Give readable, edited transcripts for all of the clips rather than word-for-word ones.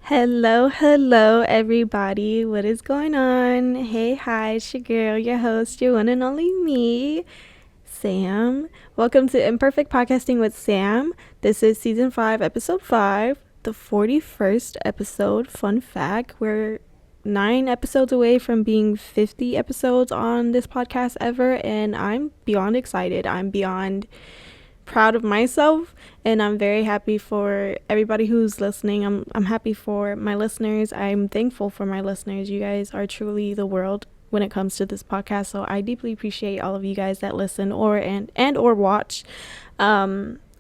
Hello, everybody. What is going on? Hey, hi, it's your girl, your host, your one and only me, Sam. Welcome to Imperfect Podcasting with Sam. This is season 5, episode 5, the 41st episode. Fun fact, we're 9 episodes away from being 50 episodes on this podcast ever, and I'm beyond excited. I'm beyond proud of myself, and I'm very happy for everybody who's listening. I'm happy for my listeners. I'm thankful for my listeners. You guys are truly the world when it comes to this podcast, so I deeply appreciate all of you guys that listen or watch.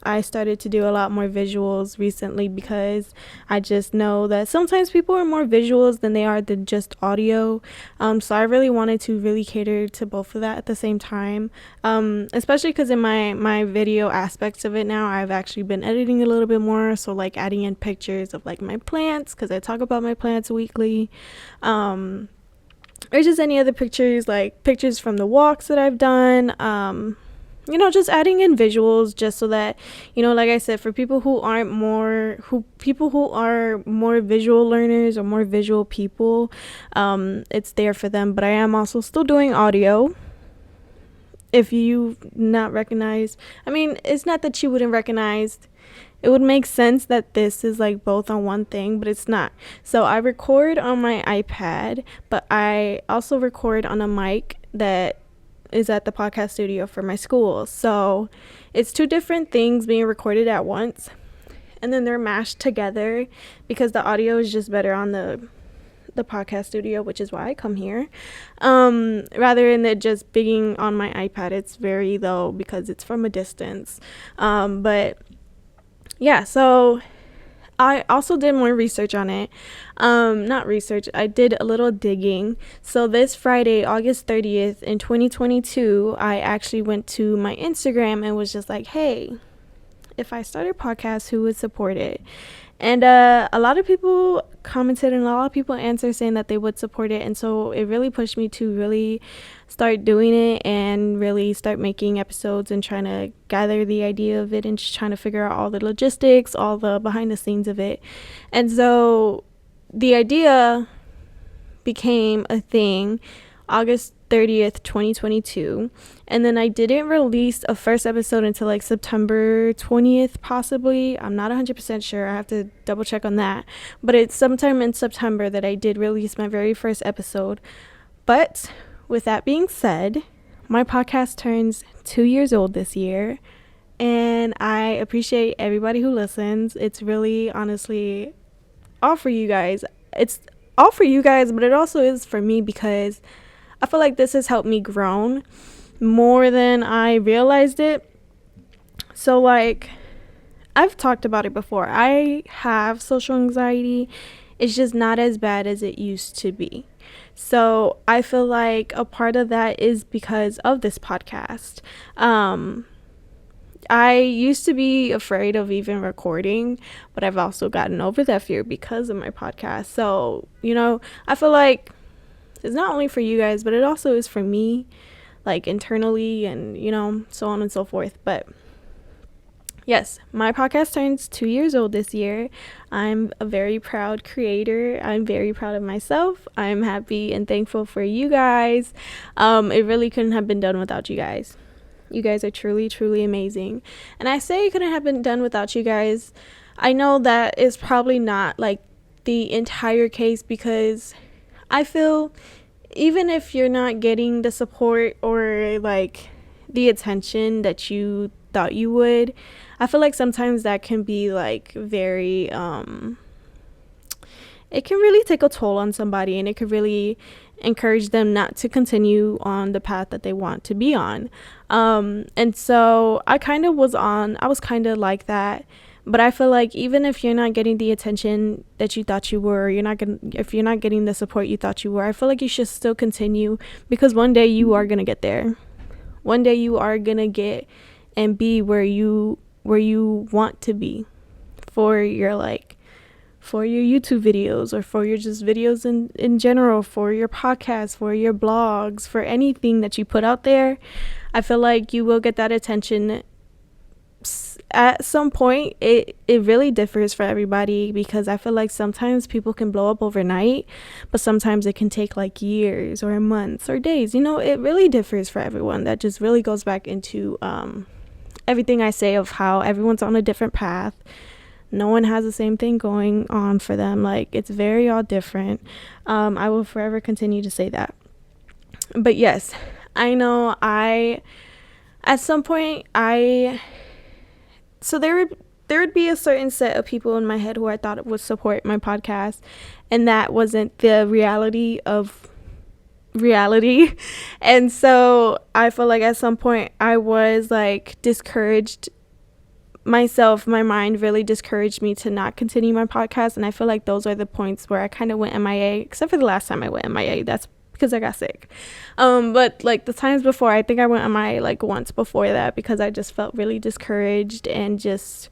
I started to do a lot more visuals recently because I just know that sometimes people are more visuals than they are than just audio. So I really wanted to really cater to both of that at the same time. Especially because in my video aspects of it now, I've actually been editing a little bit more. So like adding in pictures of like my plants, because I talk about my plants weekly. Or just any other pictures, like pictures from the walks that I've done. Just adding in visuals just so that, like I said, for people who are more visual learners or more visual people, it's there for them. But I am also still doing audio. If you not recognize, it's not that you wouldn't recognize. It would make sense that this is like both on one thing, but it's not. So I record on my iPad, but I also record on a mic that is at the podcast studio for my school. So it's two different things being recorded at once, and then they're mashed together because the audio is just better on the podcast studio, which is why I come here, rather than it just being on my iPad. It's very low because it's from a distance, but yeah. So I also did more research on it. Not research, I did a little digging. So this Friday, August 30th in 2022, I actually went to my Instagram and was just like, hey, if I started a podcast, who would support it? And a lot of people commented and a lot of people answered saying that they would support it. And so it really pushed me to really start doing it and really start making episodes and trying to gather the idea of it and just trying to figure out all the logistics, all the behind the scenes of it. And so the idea became a thing August 30th, 2022. And then I didn't release a first episode until like September 20th, possibly. I'm not 100% sure. I have to double check on that. But it's sometime in September that I did release my very first episode. But with that being said, my podcast turns 2 years old this year. And I appreciate everybody who listens. It's really, honestly, all for you guys. It's all for you guys, but it also is for me because I feel like this has helped me grow more than I realized it. So like, I've talked about it before. I have social anxiety. It's just not as bad as it used to be. So I feel like a part of that is because of this podcast. I used to be afraid of even recording, but I've also gotten over that fear because of my podcast. So, I feel like it's not only for you guys, but it also is for me, like internally and, so on and so forth. But yes, my podcast turns 2 years old this year. I'm a very proud creator. I'm very proud of myself. I'm happy and thankful for you guys. It really couldn't have been done without you guys. You guys are truly, truly amazing. And I say it couldn't have been done without you guys. I know that is probably not like the entire case, because I feel even if you're not getting the support or like the attention that you thought you would, I feel like sometimes that can be like very, it can really take a toll on somebody, and it could really encourage them not to continue on the path that they want to be on. And so I was kind of like that. But I feel like even if you're not getting the attention that you thought you were, if you're not getting the support you thought you were, I feel like you should still continue, because one day you are going to get there. One day you are going to get and be where you want to be for your YouTube videos, or for your just videos in general, for your podcast, for your blogs, for anything that you put out there. I feel like you will get that attention at some point it really differs for everybody, because I feel like sometimes people can blow up overnight, but sometimes it can take like years or months or days. It really differs for everyone. That just really goes back into everything I say of how everyone's on a different path. No one has the same thing going on for them. Like, it's very all different. I will forever continue to say that. But yes, I know at some point so there would be a certain set of people in my head who I thought would support my podcast, and that wasn't the reality of reality. And so I feel like at some point I was like discouraged myself. My mind really discouraged me to not continue my podcast, and I feel like those are the points where I kind of went MIA, except for the last time I went MIA. That's because I got sick. But like the times before, I think I went MIA like once before that, because I just felt really discouraged, and just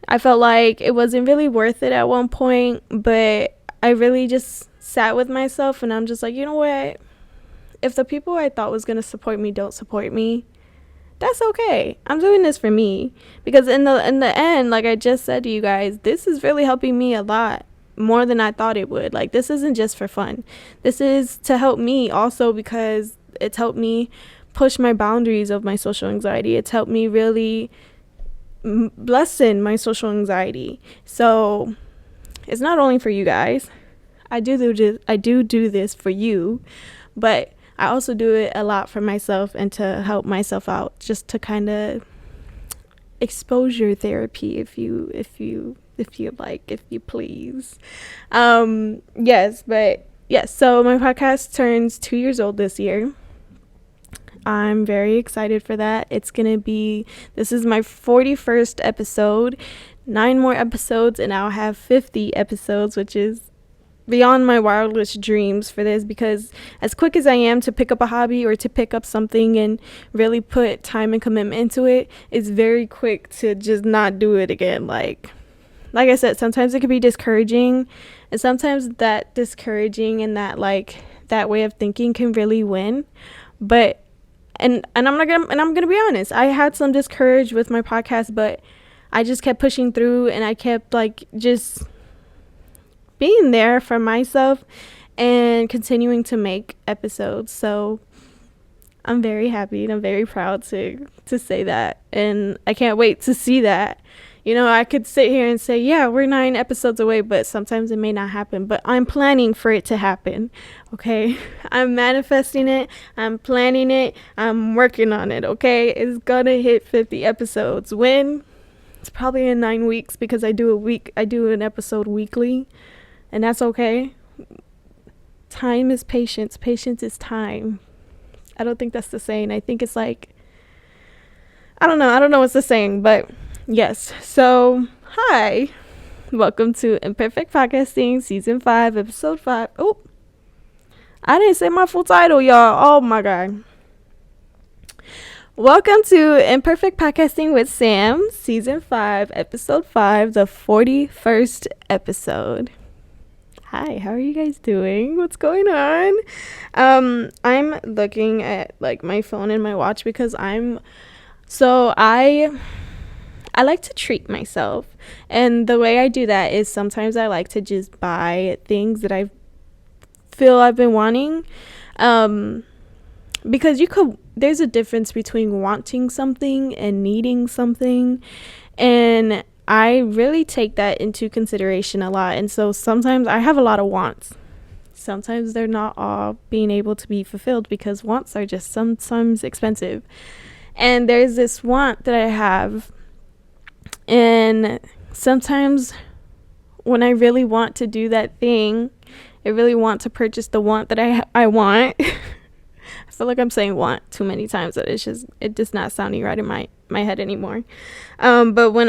I felt like it wasn't really worth it at one point. But I really just sat with myself, and I'm just like, you know what, if the people I thought was going to support me don't support me, that's okay. I'm doing this for me, because in the end, like I just said to you guys, this is really helping me a lot more than I thought it would. Like, this isn't just for fun. This is to help me also, because it's helped me push my boundaries of my social anxiety. It's helped me really lessen my social anxiety. So it's not only for you guys. I do this for you, but I also do it a lot for myself and to help myself out, just to kind of exposure therapy, if you like, if you please. Yes, so my podcast turns 2 years old this year. I'm very excited for that. This is my 41st episode, 9 more episodes, and I'll have 50 episodes, which is beyond my wildest dreams for this, because as quick as I am to pick up a hobby or to pick up something and really put time and commitment into it, it's very quick to just not do it again. Like I said, sometimes it can be discouraging, and sometimes that discouraging and that way of thinking can really win. But and I'm gonna be honest, I had some discouraged with my podcast, but I just kept pushing through, and I kept just being there for myself and continuing to make episodes. So I'm very happy, and I'm very proud to say that, and I can't wait to see that. I could sit here and say, yeah, we're 9 episodes away, but sometimes it may not happen. But I'm planning for it to happen, okay? I'm manifesting it. I'm planning it. I'm working on it, okay? It's gonna hit 50 episodes. When? It's probably in 9 weeks, because I do an episode weekly, and that's okay. Time is patience. Patience is time. I don't think that's the saying. I think it's like, I don't know what's the saying, but yes. So, hi. Welcome to Imperfect Podcasting, Season 5, Episode 5. Oh, I didn't say my full title, y'all. Oh, my God. Welcome to Imperfect Podcasting with Sam, Season 5, Episode 5, the 41st episode. Hi, how are you guys doing? What's going on? I'm looking at my phone and my watch, because I like to treat myself, and the way I do that is sometimes I like to just buy things that I feel I've been wanting, because there's a difference between wanting something and needing something, and I really take that into consideration a lot. And so sometimes I have a lot of wants. Sometimes they're not all being able to be fulfilled, because wants are just sometimes expensive. And there's this want that I have, and sometimes when I really want to do that thing, I really want to purchase the want that I want. I feel like I'm saying want too many times, that it's just not sounding right in my head anymore. But when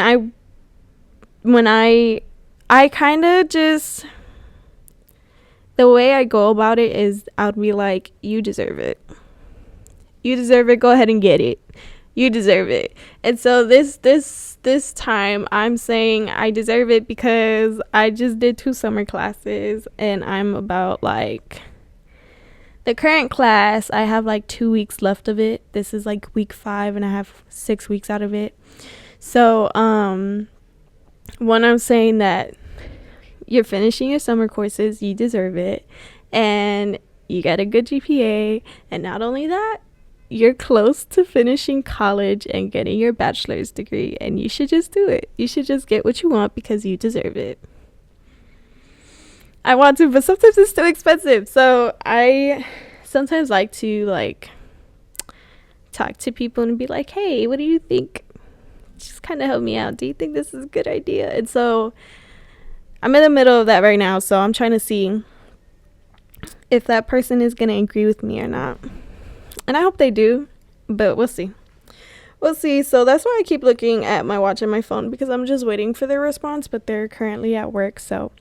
I kind of just, the way I go about it is I'll be like, you deserve it. You deserve it. Go ahead and get it. You deserve it. And so this time I'm saying I deserve it, because I just did 2 summer classes, and I'm about the current class, I have 2 weeks left of it. This is week 5, and I have 6 weeks out of it. So when I'm saying that you're finishing your summer courses, you deserve it, and you got a good GPA, and not only that, you're close to finishing college and getting your bachelor's degree, and you should just do it. You should just get what you want because you deserve it. I want to, but sometimes it's too expensive. So I sometimes like to talk to people and be like, hey, what do you think? Just kind of help me out. Do you think this is a good idea? And so I'm in the middle of that right now. So I'm trying to see if that person is going to agree with me or not. And I hope they do, but we'll see. We'll see. So that's why I keep looking at my watch and my phone, because I'm just waiting for their response, but they're currently at work. So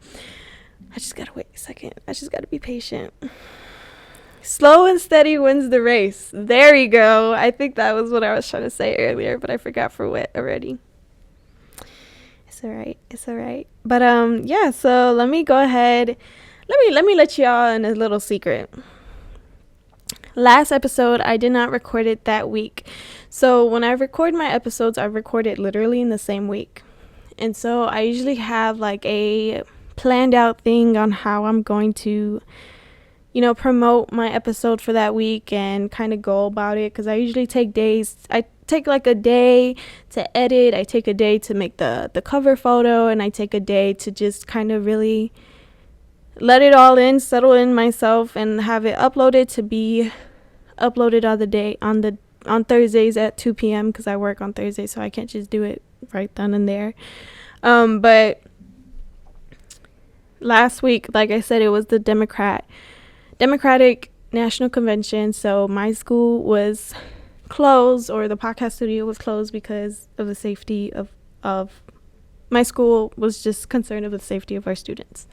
I just got to wait a second. I just got to be patient. Slow and steady wins the race. There you go. I think that was what I was trying to say earlier, but I forgot for what already. It's all right. It's all right. But yeah, so let me go ahead. Let me let y'all in a little secret. Last episode, I did not record it that week. So when I record my episodes, I record it literally in the same week. And so I usually have like a planned out thing on how I'm going to, promote my episode for that week and kind of go about it. Because I usually take days. I take like a day to edit. I take a day to make the cover photo. And I take a day to just kind of really let it all in, settle in myself, and have it uploaded to be uploaded on Thursdays at 2 p.m. because I work on Thursdays, so I can't just do it right then and there. But last week, like I said, it was the Democratic National Convention, so my school was closed, or the podcast studio was closed, because of the safety of my school was just concerned of the safety of our students.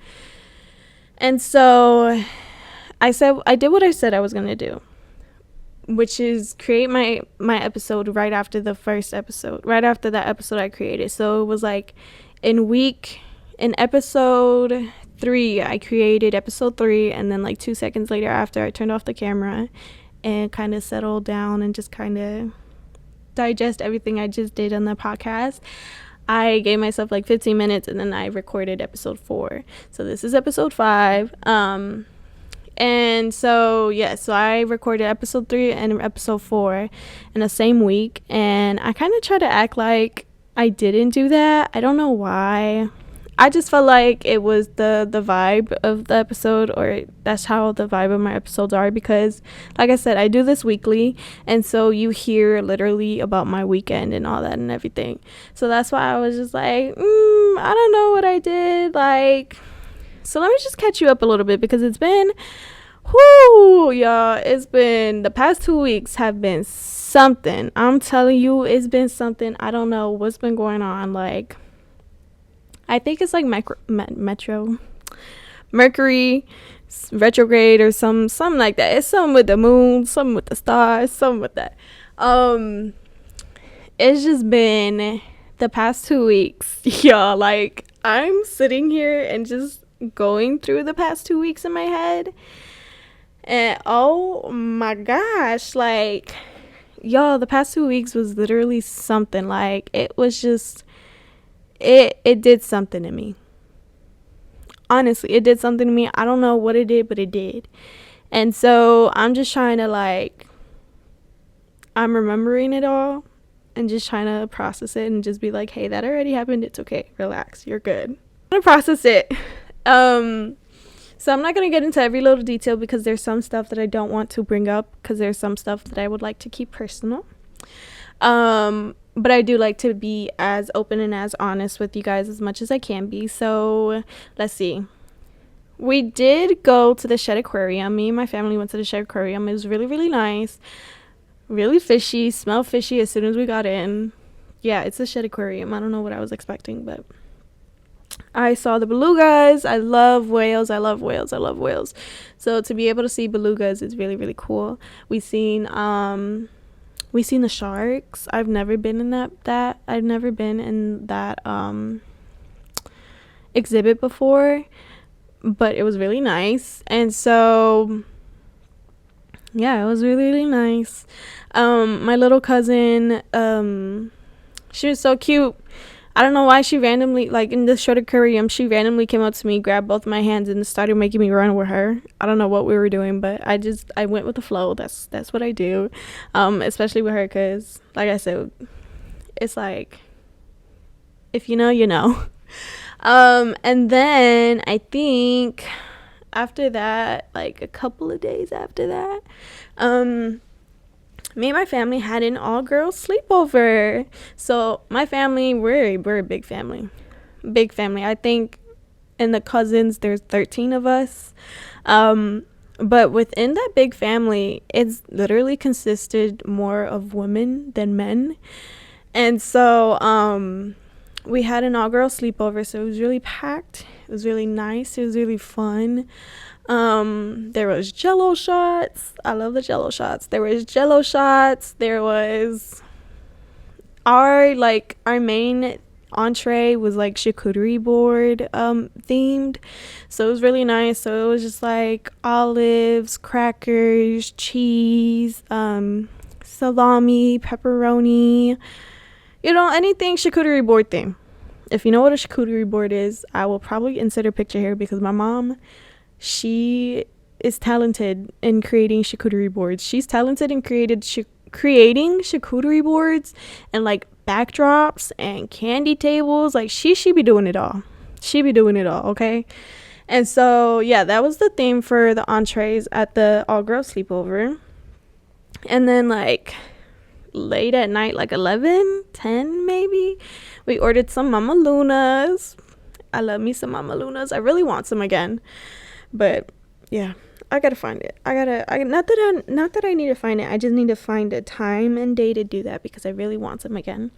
And so I did what I said I was going to do, which is create my episode right after the first episode, right after that episode I created. So it was like in episode 3, I created episode 3, and then like 2 seconds later after, I turned off the camera and kind of settled down and just kind of digest everything I just did on the podcast. I gave myself like 15 minutes, and then I recorded episode 4. So this is episode 5. And so, so I recorded episode 3 and episode 4 in the same week. And I kind of try to act like I didn't do that. I don't know why. I just felt like it was the vibe of the episode, or that's how the vibe of my episodes are, because like I said, I do this weekly, and so you hear literally about my weekend and all that and everything. So that's why I was just like, I don't know what I did. So let me just catch you up a little bit, because it's been, y'all, the past 2 weeks have been something. I'm telling you, it's been something. I don't know what's been going on. I think it's like Mercury retrograde or something like that. It's something with the moon, something with the stars, something with that. It's just been the past 2 weeks, y'all. I'm sitting here and just going through the past 2 weeks in my head, and oh my gosh, y'all, the past 2 weeks was literally something. It was just, it did something to me. Honestly, it did something to me. I don't know what it did, but it did. And so I'm just trying to I'm remembering it all and just trying to process it and just be like, hey, that already happened. It's okay. Relax. You're good. I'm gonna process it. So I'm not gonna get into every little detail, because there's some stuff that I don't want to bring up, because there's some stuff that I would like to keep personal. But I do like to be as open and as honest with you guys as much as I can be. So let's see. We did go to the Shed Aquarium. Me and my family went to the Shed Aquarium. It was really, really nice. Really fishy. Smelled fishy as soon as we got in. Yeah, it's a Shed Aquarium. I don't know what I was expecting, but I saw the belugas. I love whales. I love whales. I love whales. So to be able to see belugas is really, really cool. We seen the sharks. I've never been in that exhibit before, but it was really nice. And so yeah, it was really, really nice. My little cousin, She was so cute. I don't know why she randomly, like in the short aquarium, she randomly came up to me, grabbed both my hands, and started making me run with her. I don't know what we were doing, but I went with the flow. That's what I do, especially with her, because like I said, it's like, if you know, you know. And then I think after that, like a couple of days after that, me and my family had an all-girls sleepover. So my family, we're a big family. I think in the cousins, there's 13 of us. But within that big family, it's literally consisted more of women than men. And so we had an all-girls sleepover, so it was really packed. It was really nice. It was really fun. There was jello shots. I love the jello shots. There was jello shots. There was our main entree was like charcuterie board themed, so it was really nice. So it was just like olives, crackers, cheese, salami, pepperoni, anything charcuterie board theme. If you know what a charcuterie board is, I will probably insert a picture here, because my mom, she is talented in creating charcuterie boards. She's talented in creating charcuterie boards and like backdrops and candy tables. Like she be doing it all. Okay. And so yeah, that was the theme for the entrees at the all-girls sleepover. And then like late at night, like 11:10 maybe, we ordered some Mama Lunas. I love me some Mama Lunas. I really want some again. But yeah, I gotta find it. Not that I need to find it. I just need to find a time and day to do that, because I really want some again.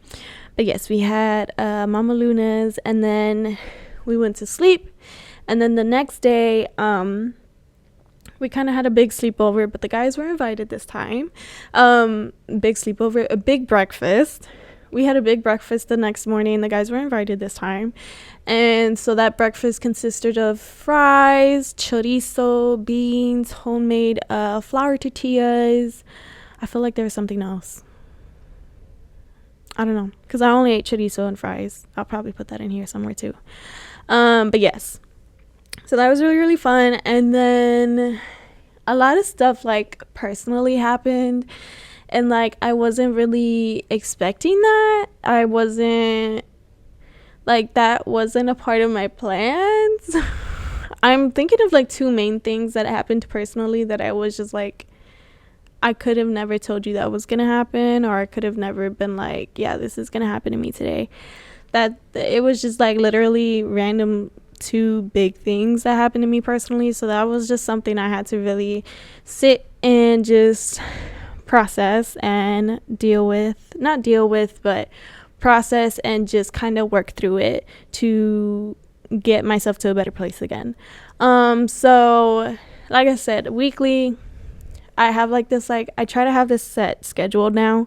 But yes, we had Mama Luna's, and then we went to sleep. And then the next day, we kind of had a big sleepover, but the guys were invited this time. Big sleepover, a big breakfast. We had a big breakfast the next morning. The guys were invited this time. And so that breakfast consisted of fries, chorizo, beans, homemade flour tortillas. I feel like there was something else. I don't know, because I only ate chorizo and fries. I'll probably put that in here somewhere too. But yes. So that was really, really fun. And then a lot of stuff like personally happened. And like I wasn't really expecting that. I wasn't like, that wasn't a part of my plans. I'm thinking of like two main things that happened personally that I was just like, I could have never told you that was gonna happen, or I could have never been like, yeah, this is gonna happen to me today. That it was just like literally random two big things that happened to me personally. So that was just something I had to really sit and just process and process and just kind of work through it to get myself to a better place again. So like I said, weekly, I have like this, like I try to have this set scheduled now.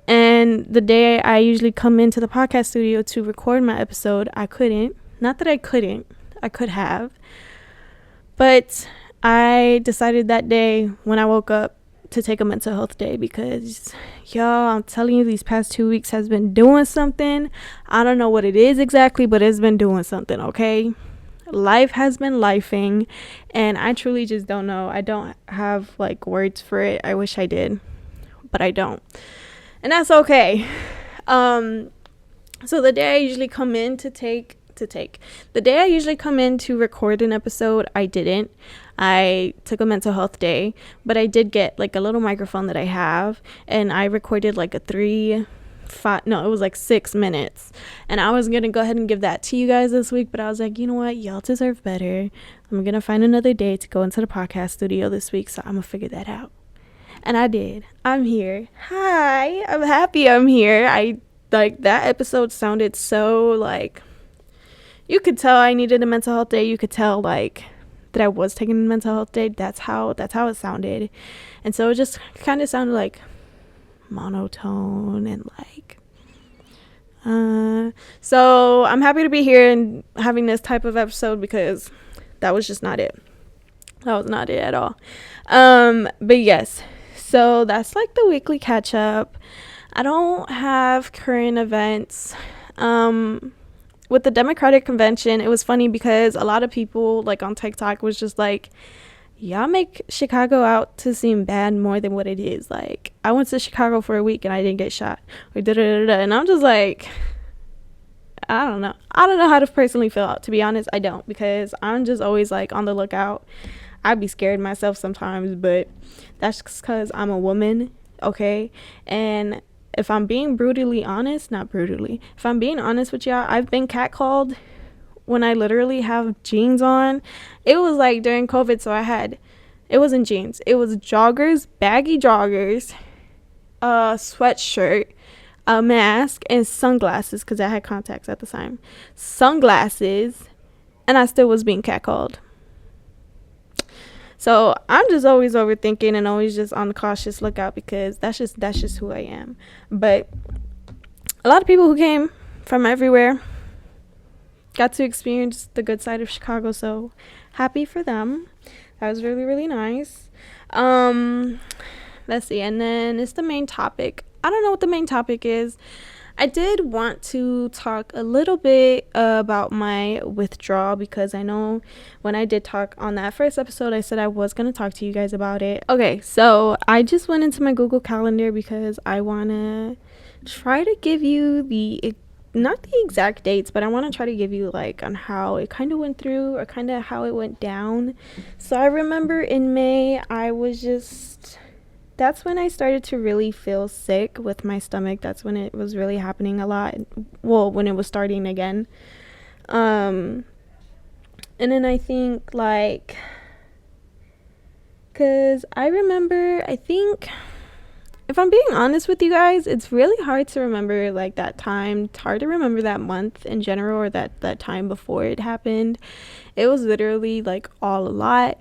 And the day I usually come into the podcast studio to record my episode, I couldn't. Not that I couldn't. I could have. But I decided that day when I woke up to take a mental health day, because y'all, I'm telling you, these past 2 weeks has been doing something. I don't know what it is exactly, but it's been doing something, okay? Life has been lifing, and I truly just don't know. I don't have like words for it. I wish I did, but I don't. And that's okay. So the day I usually come in to record an episode, I didn't. I took a mental health day, but I did get like a little microphone that I have, and I recorded like it was like 6 minutes, and I was gonna go ahead and give that to you guys this week, but I was like, you know what, y'all deserve better. I'm gonna find another day to go into the podcast studio this week, so I'm gonna figure that out. And I did. I'm here. Hi, I'm happy I'm here. I like that episode sounded so like, you could tell I needed a mental health day. You could tell like that I was taking a mental health day. That's how it sounded. And so it just kind of sounded like monotone and like so I'm happy to be here and having this type of episode, because that was just not it. That was not it at all. But yes, so that's like the weekly catch up. I don't have current events. With the Democratic convention, it was funny because a lot of people like on TikTok was just like, y'all make Chicago out to seem bad more than what it is. Like, I went to Chicago for a week and I didn't get shot, or da-da-da-da. And I'm just like, I don't know how to personally feel, to be honest. I don't, because I'm just always like on the lookout. I'd be scared myself sometimes, but that's because I'm a woman, okay? And if I'm being if I'm being honest with y'all, I've been catcalled when I literally have jeans on. It was like during COVID, so it wasn't jeans, it was joggers, baggy joggers, a sweatshirt, a mask, and sunglasses, because I had contacts at the time. Sunglasses, and I still was being catcalled. So I'm just always overthinking and always just on the cautious lookout, because that's just who I am. But a lot of people who came from everywhere got to experience the good side of Chicago, so happy for them. That was really, really nice. Let's see, and then it's the main topic. I don't know what the main topic is. I did want to talk a little bit about my withdrawal, because I know when I did talk on that first episode, I said I was going to talk to you guys about it. Okay, so I just went into my Google Calendar because I want to try to give you not the exact dates, but I want to try to give you like on how it kind of went through, or kind of how it went down. So I remember in May, that's when I started to really feel sick with my stomach. That's when it was really happening a lot. Well, when it was starting again. And then I think like, because I remember, I think, if I'm being honest with you guys, it's really hard to remember like that time. It's hard to remember that month in general, or that time before it happened. It was literally like all a lot.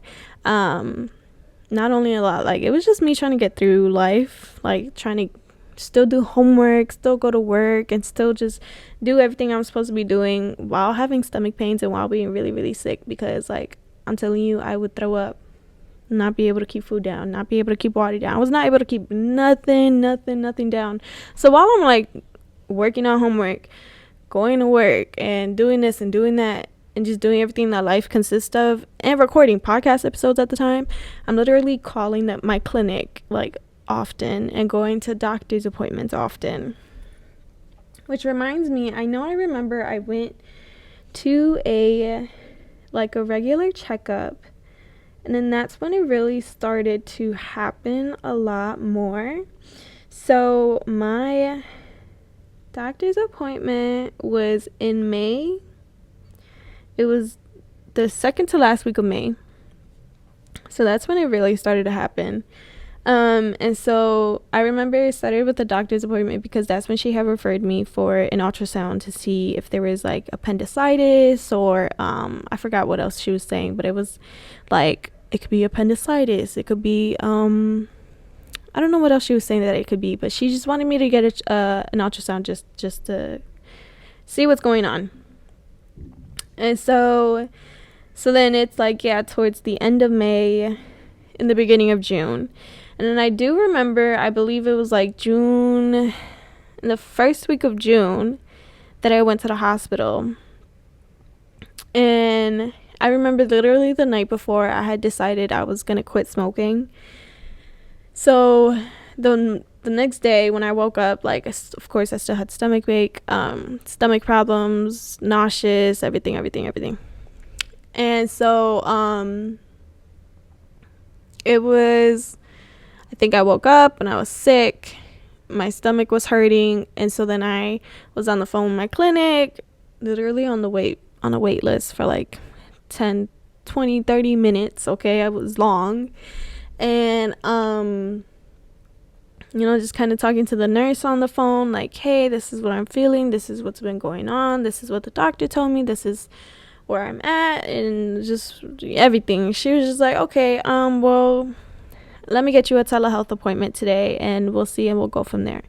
Not only a lot, like it was just me trying to get through life, like trying to still do homework, still go to work, and still just do everything I'm supposed to be doing while having stomach pains and while being really, really sick. Because like, I'm telling you, I would throw up, not be able to keep food down, not be able to keep water down. I was not able to keep nothing down. So while I'm like working on homework, going to work, and doing this and doing that, and just doing everything that life consists of, and recording podcast episodes at the time, I'm literally calling my clinic like often, and going to doctor's appointments often. Which reminds me, I remember I went to a regular checkup, and then that's when it really started to happen a lot more. So my doctor's appointment was in May. It was the second to last week of May. So that's when it really started to happen. And so I remember it started with the doctor's appointment, because that's when she had referred me for an ultrasound to see if there was like appendicitis, or I forgot what else she was saying, but it was like, it could be appendicitis, it could be I don't know what else she was saying that it could be, but she just wanted me to get an ultrasound just to see what's going on. And so then it's like, yeah, towards the end of May, in the beginning of June. And then I do remember, I believe it was like June, in the first week of June, that I went to the hospital. And I remember literally the night before, I had decided I was going to quit smoking. So the next day when I woke up, like, of course I still had stomach problems, nauseous, everything. And so it was, I think I woke up and I was sick, my stomach was hurting, and so then I was on the phone with my clinic, literally on a wait list for like 10, 20, 30 minutes. Okay, I was long. And just kind of talking to the nurse on the phone, like, hey, this is what I'm feeling, this is what's been going on, this is what the doctor told me, this is where I'm at, and just everything. She was just like, okay, well, let me get you a telehealth appointment today, and we'll see, and we'll go from there.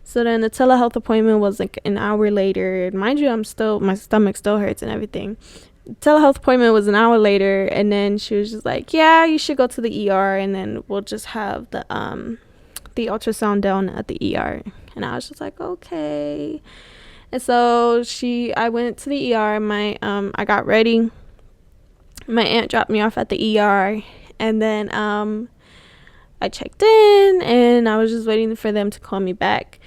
So then the telehealth appointment was like an hour later. Mind you, my stomach still hurts and everything. Telehealth appointment was an hour later, and then she was just like, yeah, you should go to the ER, and then we'll just have the ultrasound done at the ER. And I was just like, okay. And so I went to the ER. I got ready. My aunt dropped me off at the ER, and then I checked in, and I was just waiting for them to call me back.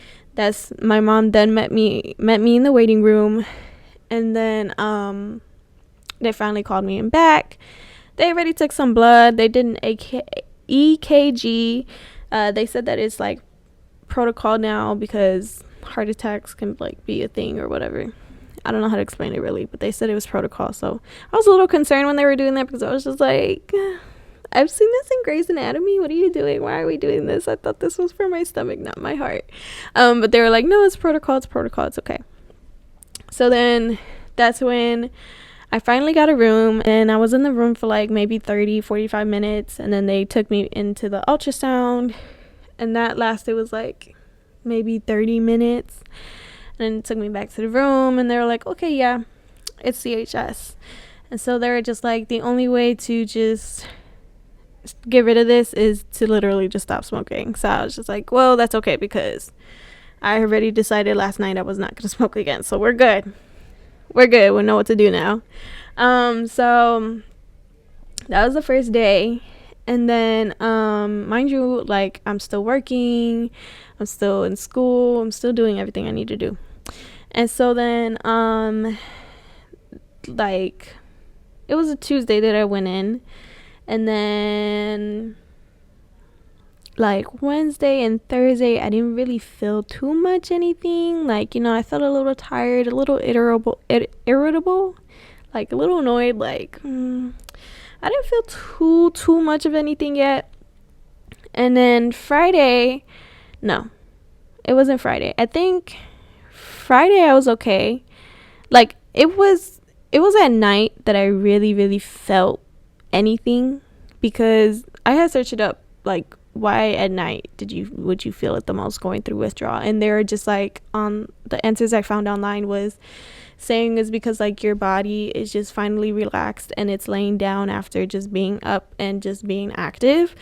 My mom then met me in the waiting room, and then they finally called me in back. They already took some blood. They did an EKG. They said that it's like protocol now because heart attacks can like be a thing or whatever. I don't know how to explain it really, but they said it was protocol. So I was a little concerned when they were doing that because I was just like, I've seen this in Grey's Anatomy. What are you doing? Why are we doing this? I thought this was for my stomach, not my heart. But they were like, no, it's protocol. It's okay. So then that's when I finally got a room, and I was in the room for like maybe 30-45 minutes, and then they took me into the ultrasound, and that lasted was like maybe 30 minutes. And then took me back to the room, and they were like, okay, yeah, it's CHS. And so they were just like, the only way to just get rid of this is to literally just stop smoking. So I was just like, well, that's okay, because I already decided last night I was not going to smoke again. So we're good. We know what to do now. So that was the first day. And then, mind you, like, I'm still working. I'm still in school. I'm still doing everything I need to do. And so then, like, it was a Tuesday that I went in. And then, like, Wednesday and Thursday, I didn't really feel too much anything. Like, I felt a little tired, a little irritable, like, a little annoyed. Like, I didn't feel too much of anything yet. And then Friday, no, it wasn't Friday. I think Friday I was okay. Like, it was at night that I really, really felt anything, because I had searched it up, like, why at night would you feel it the most going through withdrawal? And they were just like, the answers I found online was saying is because like your body is just finally relaxed and it's laying down after just being up and just being active.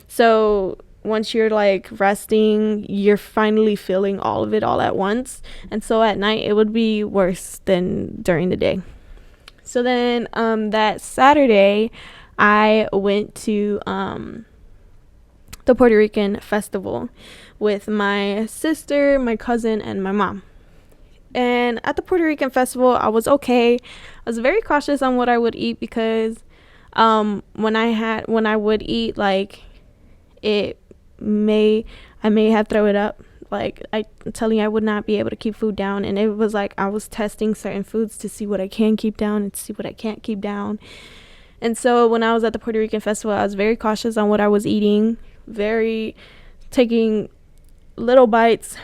So once you're like resting, you're finally feeling all of it all at once. And so at night it would be worse than during the day. So then that Saturday I went to the Puerto Rican festival with my sister, my cousin, and my mom. And at the Puerto Rican festival, I was okay. I was very cautious on what I would eat, because when I would eat, like, I may have throw it up. Like, I'm telling you, I would not be able to keep food down. And it was like I was testing certain foods to see what I can keep down and to see what I can't keep down. And so when I was at the Puerto Rican festival, I was very cautious on what I was eating, very taking little bites,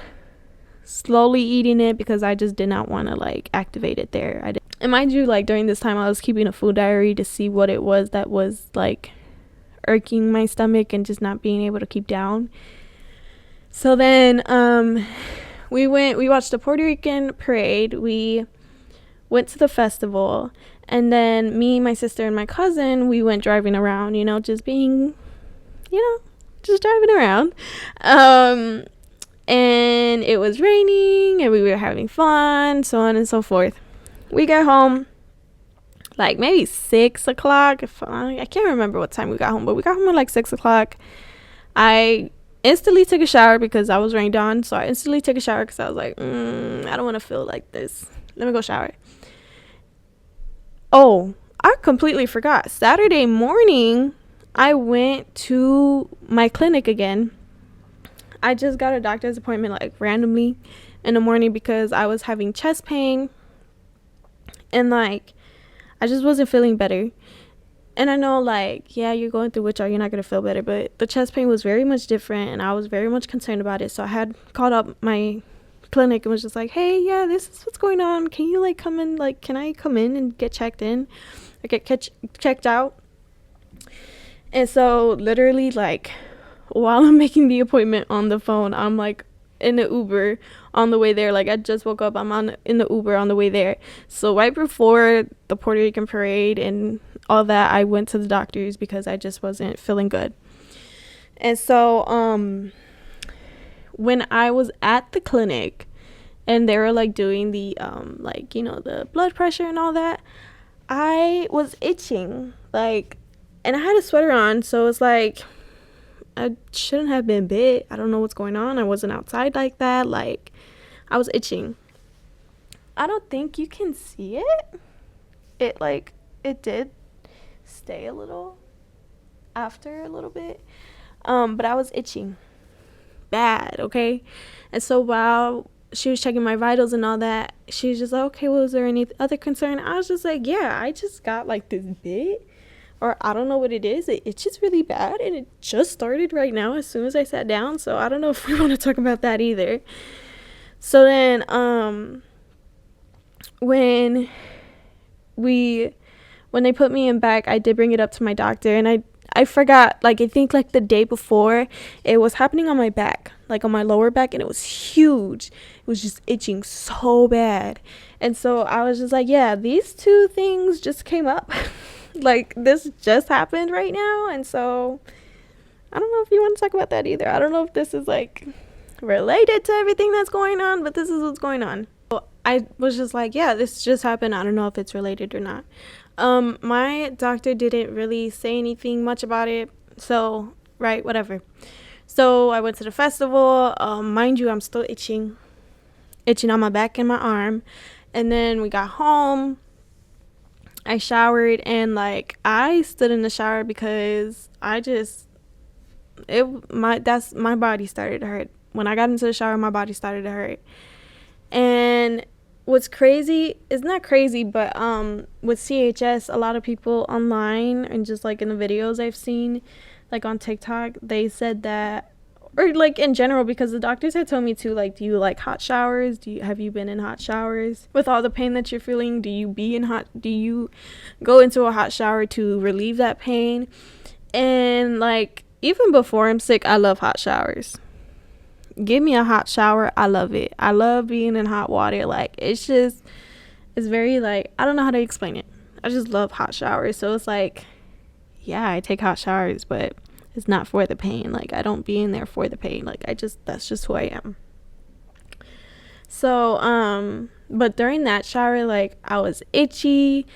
slowly eating it, because I just did not want to like activate it there. And mind you, like during this time I was keeping a food diary to see what it was that was like irking my stomach and just not being able to keep down. So then we watched the Puerto Rican parade, we went to the festival, and then me, my sister, and my cousin, we went driving around, just driving around. And it was raining, and we were having fun, so on and so forth. We got home like maybe 6 o'clock. I can't remember what time we got home, but we got home at like 6 o'clock. I instantly took a shower because I was rained on, so I instantly took a shower because I was like, I don't want to feel like this. Let me go shower. Oh, I completely forgot. Saturday morning, I went to my clinic again. I just got a doctor's appointment like randomly in the morning because I was having chest pain, and like I just wasn't feeling better. And I know, like, yeah, you're going through withdrawal, you're not going to feel better, but the chest pain was very much different, and I was very much concerned about it. So I had called up my clinic and was just like, hey, yeah, this is what's going on. Can you like come in? Like, can I come in and get checked in or get checked out? And so literally, like, while I'm making the appointment on the phone, I'm like in the Uber on the way there. Like, I just woke up, I'm in the Uber on the way there. So right before the Puerto Rican parade and all that, I went to the doctor's because I just wasn't feeling good. And so when I was at the clinic and they were like doing the like, you know, the blood pressure and all that, I was itching, like, and I had a sweater on, so it's like I shouldn't have been bit. I don't know what's going on. I wasn't outside like that. Like, I was itching. I don't think you can see it. It did stay a little after a little bit. But I was itching bad, okay? And so while she was checking my vitals and all that, she was just like, okay, well, is there any other concern? I was just like, yeah, I just got like this bit, or I don't know what it is. It itches really bad, and it just started right now as soon as I sat down. So I don't know if we want to talk about that either. So then, when they put me in back, I did bring it up to my doctor, and I forgot, like, I think like the day before, it was happening on my back, like on my lower back, and it was huge. It was just itching so bad. And so I was just like, yeah, these two things just came up. Like, this just happened right now. And so I don't know if you want to talk about that either. I don't know if this is like related to everything that's going on, but this is what's going on. So I was just like, yeah, this just happened. I don't know if it's related or not. My doctor didn't really say anything much about it, so, right, whatever. So I went to the festival. Mind you, I'm still itching on my back and my arm. And then we got home. I showered, and like, I stood in the shower because my body started to hurt. When I got into the shower, my body started to hurt. And what's crazy, it's not crazy, but with CHS, a lot of people online and just like in the videos I've seen, like on TikTok, they said that, or like in general, because the doctors had told me to, like, do you like hot showers? Have you been in hot showers? With all the pain that you're feeling, do you go into a hot shower to relieve that pain? And like, even before I'm sick, I love hot showers. Give me a hot shower. I love it. I love being in hot water. Like, it's very, like, I don't know how to explain it. I just love hot showers. So it's like, yeah, I take hot showers, but it's not for the pain. Like, I don't be in there for the pain. Like, that's just who I am. So, but during that shower, like, I was itchy.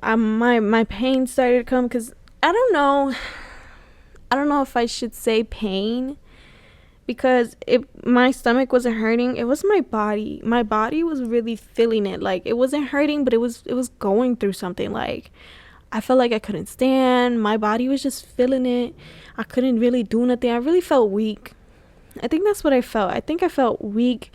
My pain started to come, because I don't know if I should say pain, because my stomach wasn't hurting. It was my body. My body was really feeling it. Like, it wasn't hurting, but it was going through something. Like, I felt like I couldn't stand. My body was just feeling it. I couldn't really do nothing. I really felt weak. I think that's what I felt. I think I felt weak.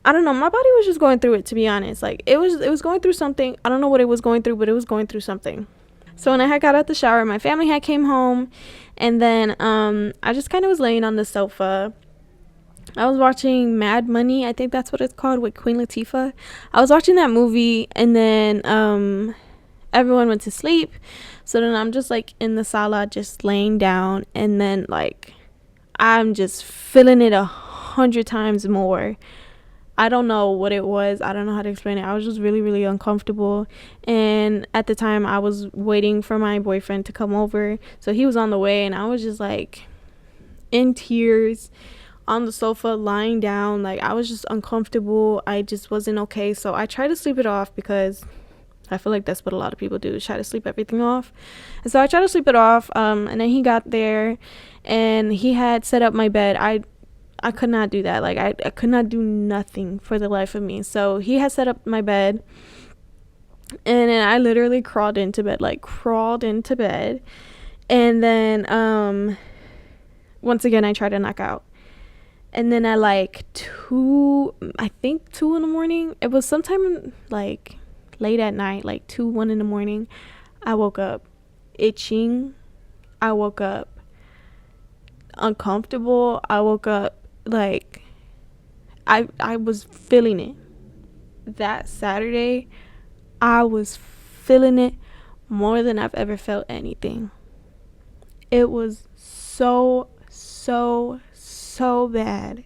I don't know. My body was just going through it, to be honest. Like, it was going through something. I don't know what it was going through, but it was going through something. So when I had got out the shower, my family had came home, and then I just kind of was laying on the sofa. I was watching Mad Money, I think that's what it's called, with Queen Latifah. I was watching that movie, and then everyone went to sleep. So then I'm just like in the sala, just laying down, and then like I'm just feeling it 100 times more. I don't know what it was. I don't know how to explain it. I was just really, really uncomfortable. And at the time, I was waiting for my boyfriend to come over. So he was on the way, and I was just like in tears on the sofa, lying down. Like, I was just uncomfortable. I just wasn't okay. So I tried to sleep it off, because I feel like that's what a lot of people do, is try to sleep everything off. And so I tried to sleep it off. And then he got there, and he had set up my bed. I could not do that. Like, I could not do nothing for the life of me. So he had set up my bed, and then I literally crawled into bed. And then once again, I tried to knock out. And then at like 2 in the morning, it was sometime like late at night, like 1 in the morning, I woke up itching. I woke up uncomfortable. I woke up like I was feeling it. That Saturday, I was feeling it more than I've ever felt anything. It was so bad.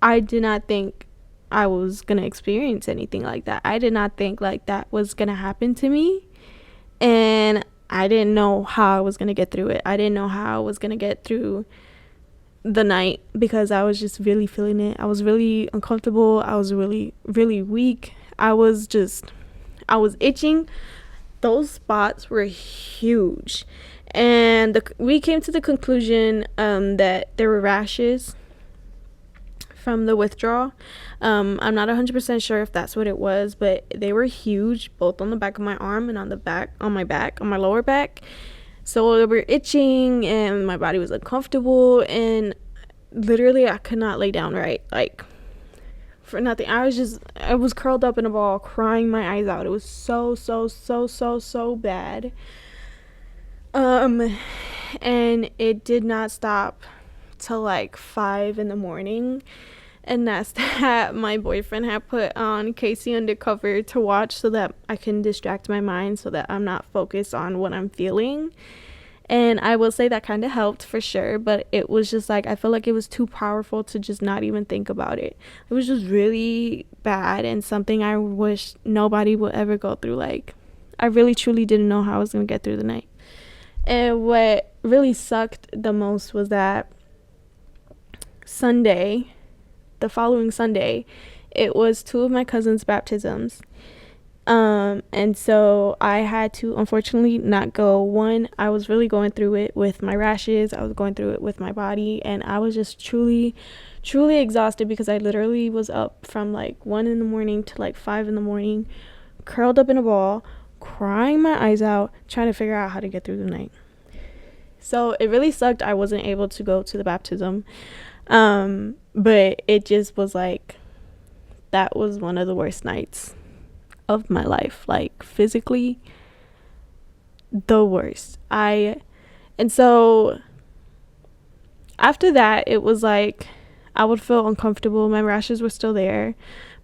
I did not think I was gonna experience anything like that. I did not think like that was gonna happen to me, and I didn't know how I was gonna get through it. I didn't know how I was gonna get through the night because I was just really feeling it. I was really uncomfortable. I was really, really weak. I was itching. Those spots were huge. And we came to the conclusion that there were rashes from the withdrawal. I'm not 100% sure if that's what it was, but they were huge, both on the back of my arm and on my lower back. So they were itching and my body was uncomfortable, and literally I could not lay down right, like for nothing. I was curled up in a ball crying my eyes out. It was so bad. And it did not stop till like 5 a.m. And that's that my boyfriend had put on Casey Undercover to watch so that I can distract my mind so that I'm not focused on what I'm feeling. And I will say that kind of helped for sure, but it was just like, I feel like it was too powerful to just not even think about it. It was just really bad and something I wish nobody would ever go through. Like, I really truly didn't know how I was going to get through the night. And what really sucked the most was that the following Sunday, it was 2 of my cousins' baptisms. And so I had to unfortunately not go. One, I was really going through it with my rashes. I was going through it with my body, and I was just truly exhausted because I literally was up from like 1 a.m. to like 5 a.m, curled up in a ball, crying my eyes out, trying to figure out how to get through the night. So it really sucked I wasn't able to go to the baptism. But it just was like, that was one of the worst nights of my life, like physically the worst. And so after that, it was like I would feel uncomfortable. My rashes were still there,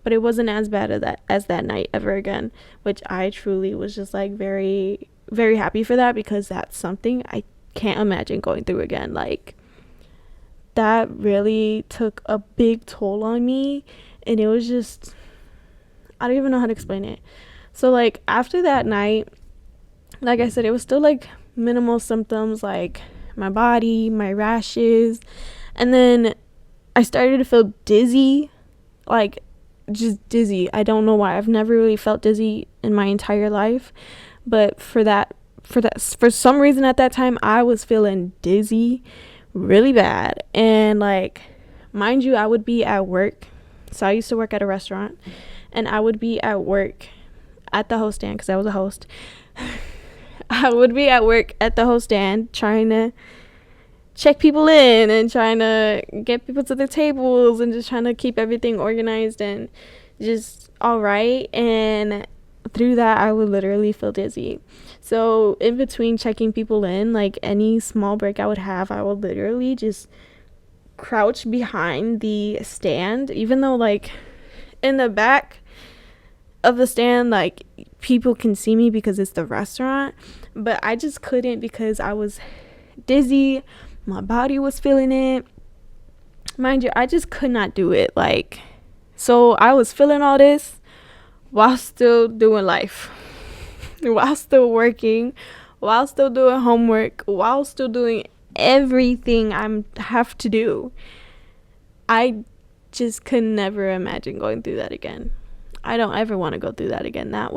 but it wasn't as bad as that night ever again, which I truly was just like very, very happy for that, because that's something I can't imagine going through again. Like, that really took a big toll on me, and it was just, I don't even know how to explain it. So like after that night, like I said, it was still like minimal symptoms, like my body, my rashes, and then I started to feel dizzy, like just dizzy. I don't know why. I've never really felt dizzy in my entire life, but for some reason at that time I was feeling dizzy really bad. And like, mind you, I would be at work. So I used to work at a restaurant, and I would be at work at the host stand, because I was a host. I would be at work at the host stand trying to check people in and trying to get people to their tables and just trying to keep everything organized and just all right. And through that, I would literally feel dizzy. So in between checking people in, like any small break I would have, I would literally just crouch behind the stand, even though like in the back of the stand, like people can see me because it's the restaurant, but I just couldn't because I was dizzy. My body was feeling it. Mind you, I just could not do it. Like, so I was feeling all this while still doing life, while still working, while still doing homework, while still doing everything I have to do. I just could never imagine going through that again. I don't ever want to go through that again. I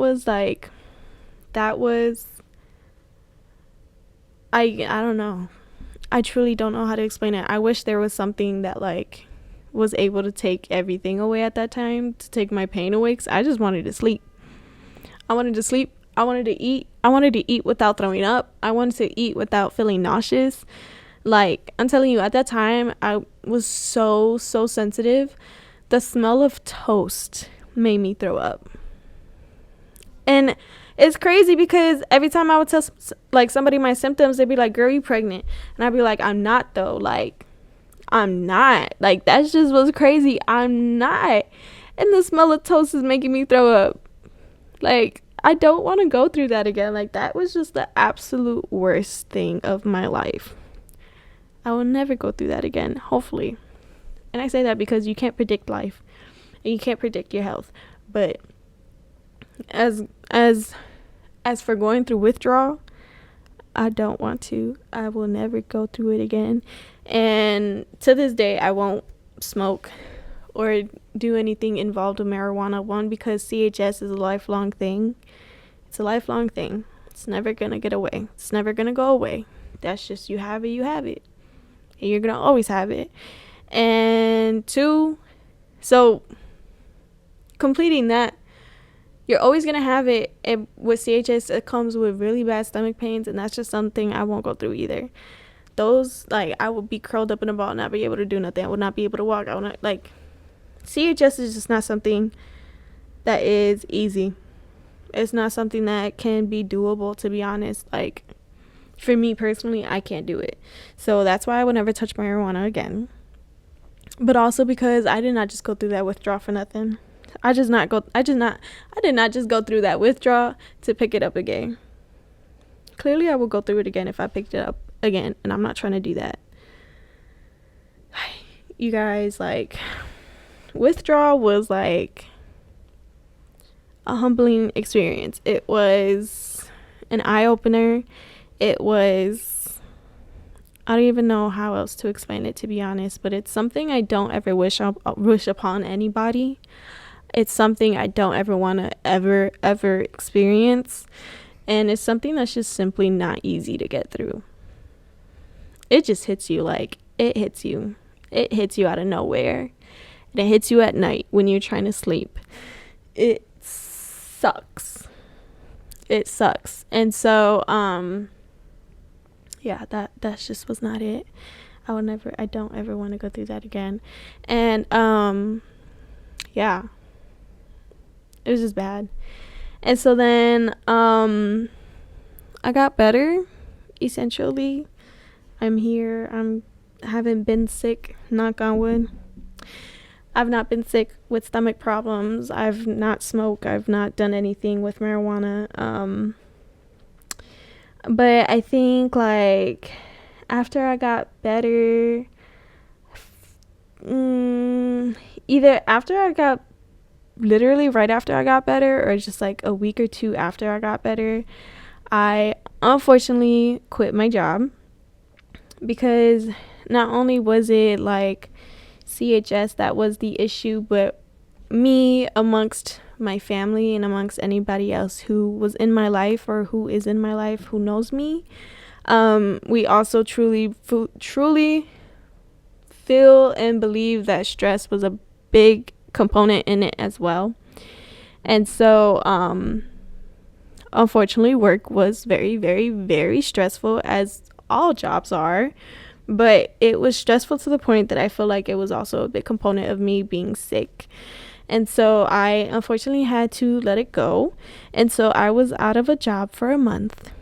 don't know. I truly don't know how to explain it. I wish there was something that like was able to take everything away at that time, to take my pain away, 'cause I just wanted to sleep. I wanted to sleep. I wanted to eat. I wanted to eat without throwing up. I wanted to eat without feeling nauseous. Like, I'm telling you, at that time, I was so sensitive. The smell of toast made me throw up. And it's crazy because every time I would tell like somebody my symptoms, they'd be like, girl, you pregnant? And I'd be like, I'm not though. Like, I'm not. Like, that's just what's crazy. I'm not. And the smell of toast is making me throw up. Like, I don't want to go through that again. Like, that was just the absolute worst thing of my life. I will never go through that again, hopefully. And I say that because you can't predict life and you can't predict your health. But as for going through withdrawal, I don't want to. I will never go through it again. And to this day, I won't smoke or do anything involved with marijuana. One, because CHS is a lifelong thing. It's a lifelong thing. It's never going to get away. It's never going to go away. That's just, you have it, you have it. And you're going to always have it. And two, so completing that, you're always going to have it. And with CHS, it comes with really bad stomach pains, and that's just something I won't go through either. Those, like, I would be curled up in a ball and not be able to do nothing. I would not be able to walk. I would not, like, CHS is just not something that is easy. It's not something that can be doable, to be honest. Like, for me personally, I can't do it. So that's why I would never touch marijuana again. But also because I did not just go through that withdrawal for nothing. I did not just go through that withdrawal to pick it up again. Clearly, I will go through it again if I picked it up again, and I'm not trying to do that. You guys, like, withdrawal was like a humbling experience. It was an eye-opener. It was, I don't even know how else to explain it, to be honest, but it's something I don't ever wish upon anybody. It's something I don't ever want to ever experience. And it's something that's just simply not easy to get through. It just hits you, like, it hits you. It hits you out of nowhere. And it hits you at night when you're trying to sleep. It sucks. It sucks. And so, yeah, that just was not it. I don't ever want to go through that again. And, yeah. It was just bad. And so then I got better, essentially. I'm here. Haven't been sick, knock on wood. I've not been sick with stomach problems. I've not smoked. I've not done anything with marijuana. But I think, like, after I got better, either after I got literally right after I got better, or just like a week or two after I got better, I unfortunately quit my job, because not only was it like CHS that was the issue, but me amongst my family and amongst anybody else who was in my life or who is in my life who knows me, we also truly feel and believe that stress was a big component in it as well. And so unfortunately, work was very, very, very stressful, as all jobs are, but it was stressful to the point that I feel like it was also a big component of me being sick. And so I unfortunately had to let it go, and so I was out of a job for a month,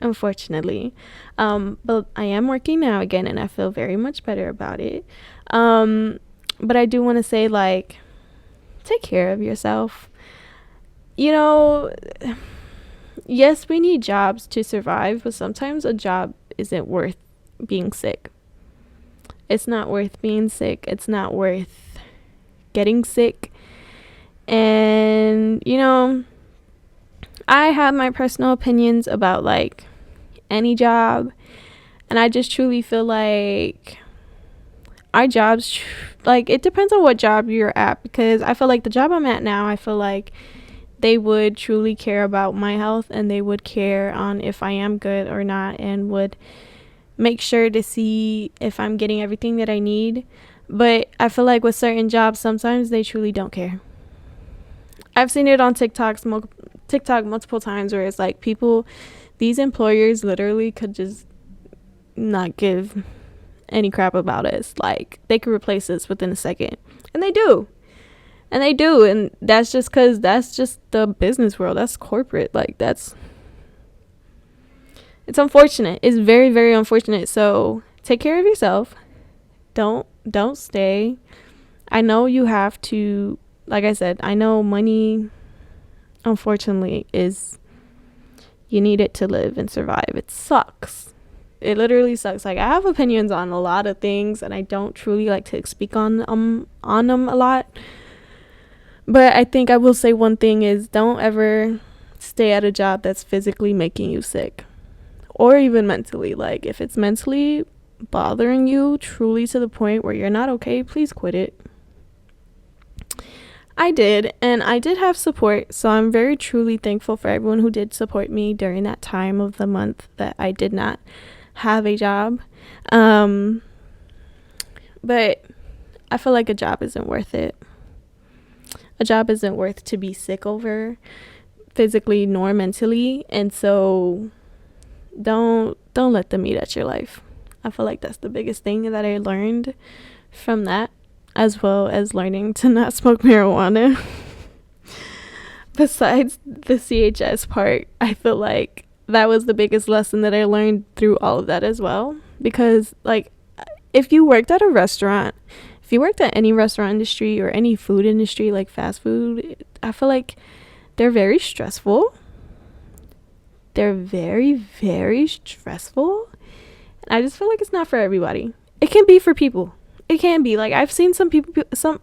unfortunately. But I am working now again, and I feel very much better about it. But I do want to say, like, take care of yourself. You know, yes, we need jobs to survive, but sometimes a job isn't worth being sick. It's not worth being sick. It's not worth getting sick. And, you know, I have my personal opinions about, like, any job. And I just truly feel like our jobs, like, it depends on what job you're at, because I feel like the job I'm at now, I feel like they would truly care about my health, and they would care on if I am good or not, and would make sure to see if I'm getting everything that I need. But I feel like with certain jobs, sometimes they truly don't care. I've seen it on TikTok multiple times, where it's like these employers literally could just not give any crap about us. Like, they could replace us within a second, and they do. And that's just because that's just the business world. That's corporate. Like, it's unfortunate. It's very, very unfortunate. So take care of yourself. Don't stay. I know you have to, like I said, I know money, unfortunately, you need it to live and survive. It sucks. It literally sucks. Like, I have opinions on a lot of things, and I don't truly like to speak on them a lot. But I think I will say one thing is, don't ever stay at a job that's physically making you sick. or even mentally. Like, if it's mentally bothering you truly to the point where you're not okay, please quit it. I did, and I did have support, so I'm very truly thankful for everyone who did support me during that time of the month that I did not have a job. But I feel like a job isn't worth it. A job isn't worth to be sick over, physically nor mentally, and so don't let them eat at your life. I feel like that's the biggest thing that I learned from that, as well as learning to not smoke marijuana. Besides the CHS part, I feel like that was the biggest lesson that I learned through all of that as well. Because, like, if you worked at a restaurant, if you worked at any restaurant industry or any food industry, like fast food, I feel like they're very stressful. They're very, very stressful. And I just feel like it's not for everybody. It can be for people. It can be. Like, I've seen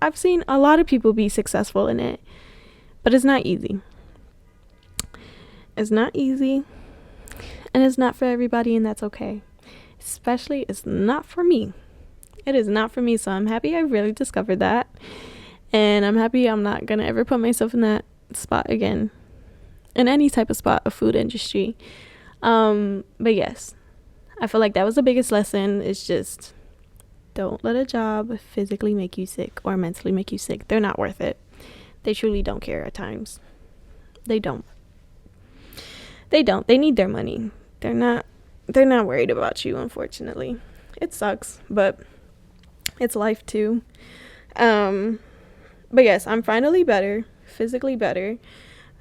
I've seen a lot of people be successful in it. But it's not easy. It's not easy. And it's not for everybody, and that's okay. Especially, it's not for me. It is not for me, so I'm happy I really discovered that. And I'm happy I'm not going to ever put myself in that spot again. In any type of spot of food industry. But yes, I feel like that was the biggest lesson. It's just, don't let a job physically make you sick or mentally make you sick. They're not worth it. They truly don't care at times. They don't. They need their money. They're not worried about you, unfortunately. It sucks, but it's life too. But yes, I'm finally better, physically better.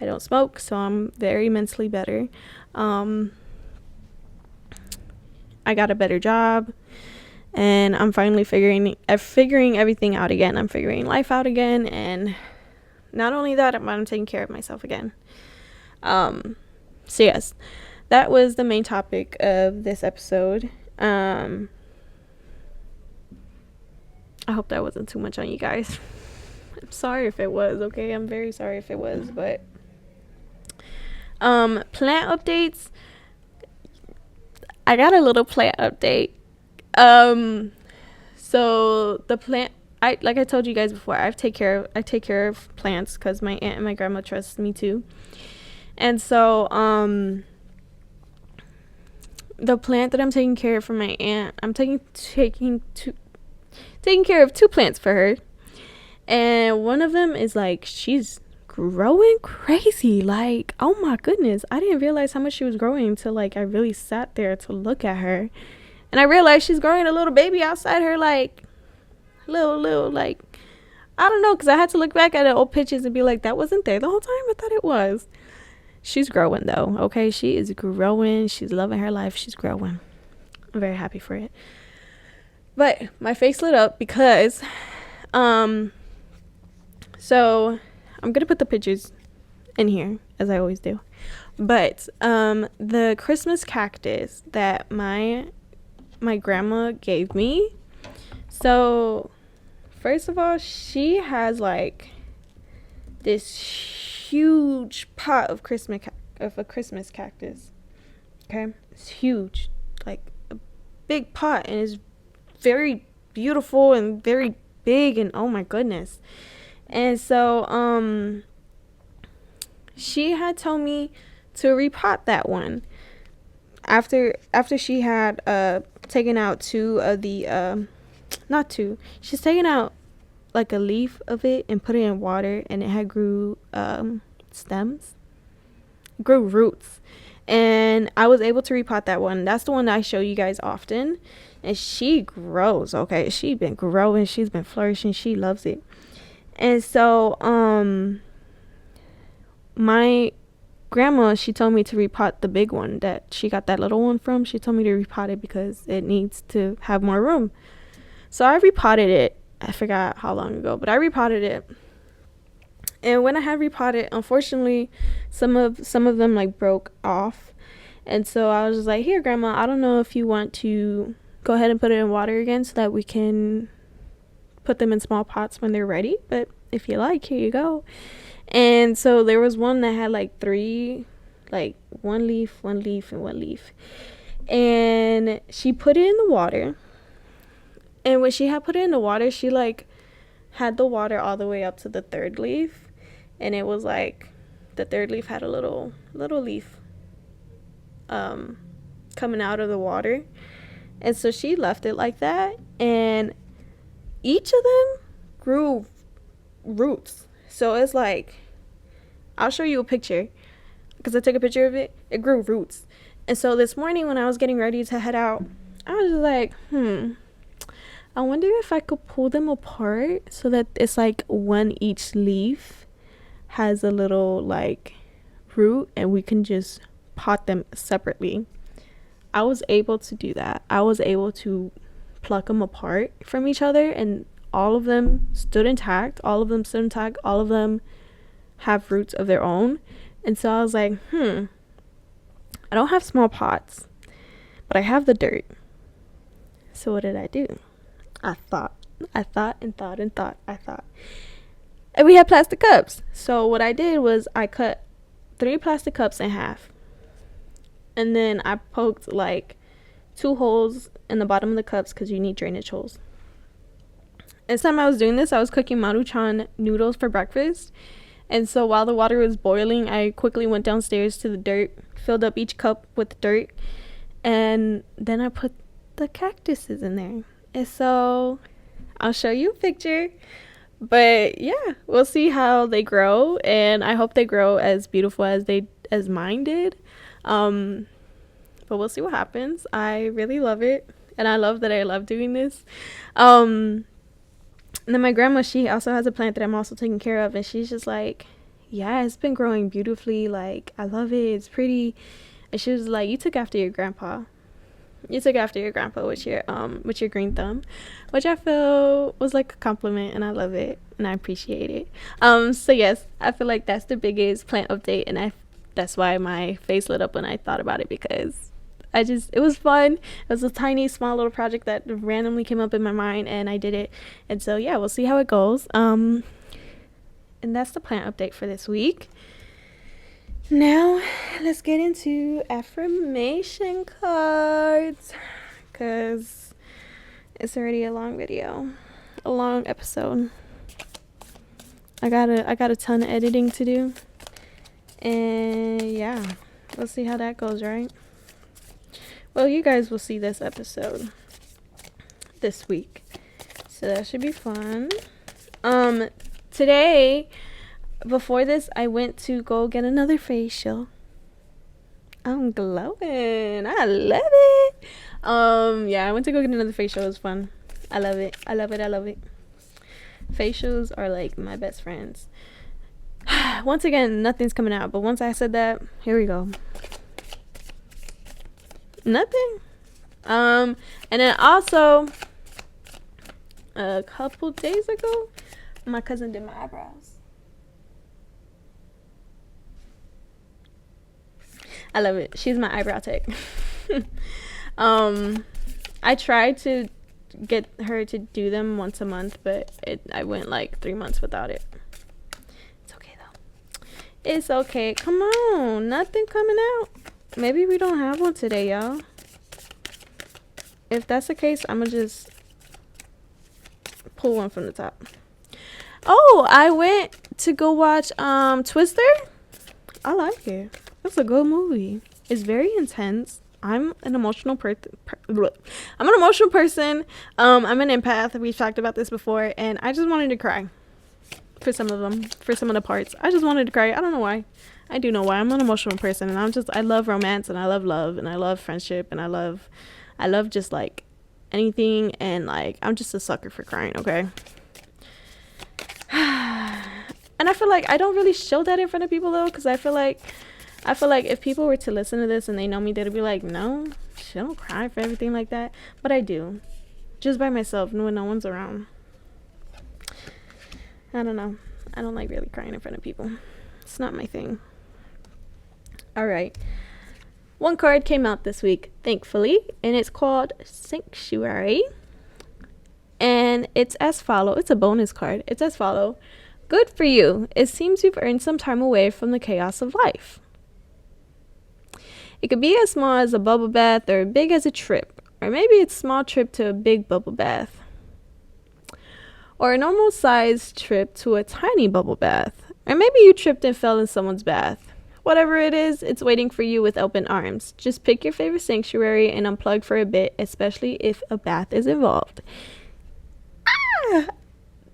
I don't smoke, so I'm very mentally better. I got a better job, and I'm finally figuring everything out again. I'm figuring life out again, and not only that, I'm taking care of myself again. So yes, that was the main topic of this episode. I hope that wasn't too much on you guys. I'm sorry if it was, okay? I'm very sorry if it was, but plant updates. I got a little plant update. So the plant, like I told you guys before, I take care of plants because my aunt and my grandma trust me too. And so the plant that I'm taking care of for my aunt, I'm taking care of 2 plants for her. And one of them is like, she's growing crazy. Like, oh my goodness, I didn't realize how much she was growing until like I really sat there to look at her. And I realized she's growing a little baby outside her, like little like, I don't know, because I had to look back at the old pictures and be like, that wasn't there the whole time. I thought it was. She's growing though, okay? She is growing. She's loving her life. She's growing. I'm very happy for it. But my face lit up because so I'm gonna put the pictures in here as I always do. But the Christmas cactus that my grandma gave me. So first of all, she has like this huge pot of a Christmas cactus. Okay, it's huge, like a big pot, and it's very beautiful and very big, and oh my goodness. And so she had told me to repot that one after she had taken out 2 of the not 2, she's taken out like a leaf of it and put it in water, and it had grew roots, and I was able to repot that one. That's the one that I show you guys often, and she grows, okay? She's been growing, she's been flourishing, she loves it. And so my grandma, she told me to repot the big one that she got that little one from. She told me to repot it because it needs to have more room. So I repotted it. I forgot how long ago, but I repotted it. And when I had repotted, unfortunately, some of them like broke off. And so I was just like, here, Grandma, I don't know if you want to go ahead and put it in water again so that we can put them in small pots when they're ready. But if you like, here you go. And so there was one that had like 3, like one leaf, and one leaf. and she put it in the water. And when she had put it in the water, she like had the water all the way up to the third leaf, and it was like the third leaf had a little leaf coming out of the water. And so she left it like that, and each of them grew roots. So it's like, I'll show you a picture because I took a picture of it. It grew roots. And so this morning when I was getting ready to head out, I was just like, I wonder if I could pull them apart so that it's like one each leaf has a little like root, and we can just pot them separately. I was able to do that. I was able to pluck them apart from each other, and all of them stood intact. All of them have roots of their own. And so I was like, I don't have small pots, but I have the dirt. So what did I do? I thought. And we had plastic cups. So what I did was I cut 3 plastic cups in half. And then I poked like 2 holes in the bottom of the cups because you need drainage holes. And time I was doing this, I was cooking Maruchan noodles for breakfast. And so while the water was boiling, I quickly went downstairs to the dirt, filled up each cup with dirt, and then I put the cactuses in there. And so I'll show you a picture. But yeah, we'll see how they grow, and I hope they grow as beautiful as mine did. But we'll see what happens. I really love it, and I love that I love doing this. And then my grandma, she also has a plant that I'm also taking care of, and she's just like, yeah, it's been growing beautifully, like I love it, it's pretty. And she was like, you took after your grandpa with your green thumb, which I feel was like a compliment, and I love it and I appreciate it. So yes, I feel like that's the biggest plant update, and that's why my face lit up when I thought about it, because it was fun. It was a tiny, small little project that randomly came up in my mind, and I did it. And so, yeah, we'll see how it goes. And that's the plant update for this week. Now, let's get into affirmation cards, because it's already a long video, a long episode. I got a ton of editing to do. And yeah, we'll see how that goes, right? Well, you guys will see this episode this week, so that should be fun. Today, before this, I went to go get another facial. I'm glowing. I love it. Yeah, I went to go get another facial. It was fun. I love it. Facials are like my best friends. Once again, nothing's coming out, but once I said that, here we go. Nothing. And then also a couple days ago, my cousin did my eyebrows. I love it. She's my eyebrow tech. I tried to get her to do them once a month, but I went like 3 months without it. It's okay though. It's okay. Come on, nothing coming out. Maybe we don't have one today, y'all. If that's the case, I'm gonna just pull one from the top. Oh, I went to go watch Twister. I like it. It's a good movie. It's very intense. I'm an emotional person. I'm an I'm an empath. We've talked about this before, and I just wanted to cry for some of the parts. I just wanted to cry. I don't know why. I do know why. I'm an emotional person, and I love romance, and I love love, and I love friendship, and I love just like anything, and like I'm just a sucker for crying, okay? And I feel like I don't really show that in front of people though, because I feel like if people were to listen to this and they know me, they'd be like, no, she don't cry for everything like that. But I do, just by myself when no one's around. I don't know. I don't like really crying in front of people. It's not my thing. All right. One card came out this week, thankfully, and it's called Sanctuary. And it's as follow. It's a bonus card. It's as follow. Good for you. It seems you've earned some time away from the chaos of life. It could be as small as a bubble bath or big as a trip. Or maybe it's a small trip to a big bubble bath. Or a normal sized trip to a tiny bubble bath. Or maybe you tripped and fell in someone's bath. Whatever it is, it's waiting for you with open arms. Just pick your favorite sanctuary and unplug for a bit, especially if a bath is involved.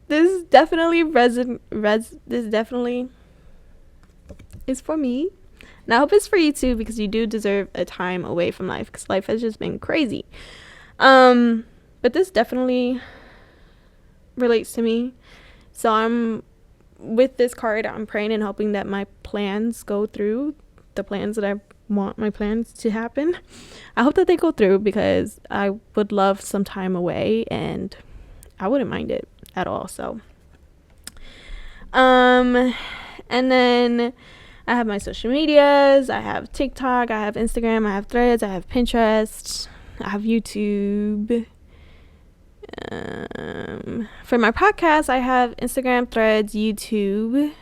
This definitely this definitely is for me. And I hope it's for you too, because you do deserve a time away from life, because life has just been crazy. But this definitely relates to me. So I'm with this card, I'm praying and hoping that my plans go through, the plans that I want my plans to happen. I hope that they go through, because I would love some time away and I wouldn't mind it at all. So and then I have my social medias. I have TikTok, I have Instagram, I have Threads, I have Pinterest, I have YouTube. For my podcast, I have Instagram, Threads, YouTube,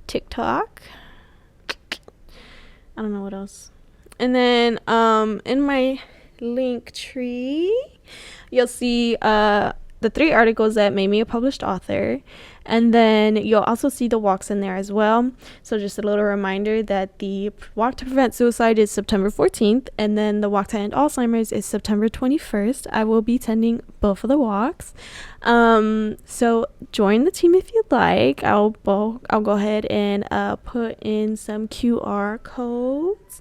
TikTok. I don't know what else. And then in my Linktree, you'll see the 3 articles that made me a published author. And then you'll also see the walks in there as well. So just a little reminder that the Walk to Prevent Suicide is September 14th. And then the Walk to End Alzheimer's is September 21st. I will be attending both of the walks. So join the team if you'd like. I'll go ahead and put in some QR codes.